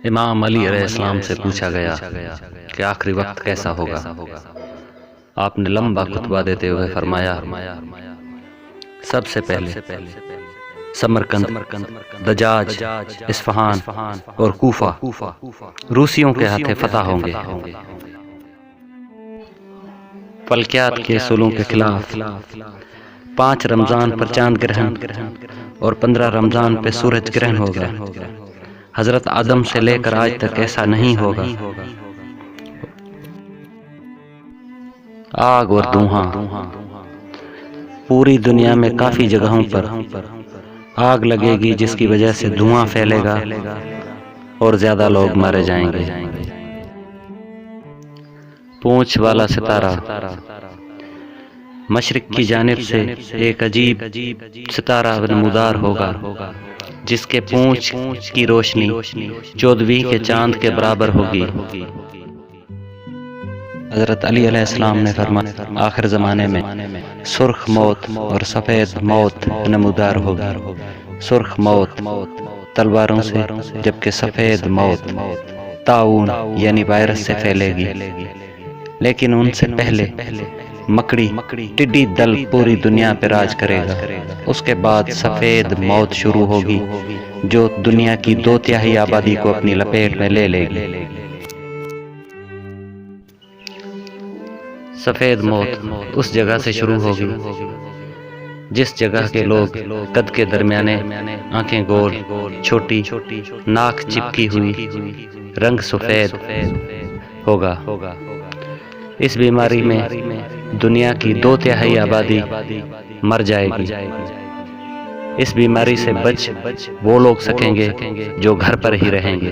امام علی علیہ السلام سے پوچھا گیا کہ آخری وقت کیسا ہوگا۔ آپ نے لمبا خطبہ دیتے ہوئے فرمایا، سب سے پہلے سمرقند، دجاج، اصفہان اور کوفہ روسیوں کے ہاتھوں فتح ہوں گے۔ فلکیات کے اصولوں کے خلاف 5 رمضان پر چاند گرہن اور 15 رمضان پہ سورج گرہن ہوگا۔ حضرت آدم سے لے کر آج تک ایسا نہیں ہوگا۔ آگ اور دھواں، پوری دنیا میں کافی جگہوں پر آگ لگے گی جس کی وجہ سے دھواں پھیلے گا اور زیادہ لوگ مارے جائیں گے۔ پونچھ والا ستارہ، مشرق کی جانب سے ایک عجیب ستارہ نمودار ہوگا جس کے پونچھ کی روشنی 14ویں کے چاند کے برابر ہوگی۔ حضرت علی علیہ السلام نے فرمایا، آخر زمانے میں سرخ موت اور سفید موت نمودار ہوگی۔ سرخ موت تلواروں سے، جبکہ سفید موت طاعون یعنی وائرس سے پھیلے گی۔ لیکن ان سے پہلے مکڑی ٹڈی دل پوری دنیا پہ راج کرے گا۔ اس کے بعد سفید موت شروع ہوگی جو دنیا کی 2/3 آبادی کو اپنی لپیٹ میں لے لے گی۔ سفید موت اس جگہ سے شروع ہوگی جس جگہ کے لوگ قد کے درمیانے، آنکھیں گول، چھوٹی، ناک چپکی ہوئی، رنگ سفید ہوگا۔ اس بیماری میں دنیا کی 2/3 آبادی مر جائے گی۔ اس بیماری سے بچ وہ لوگ سکیں گے جو گھر پر ہی رہیں گے۔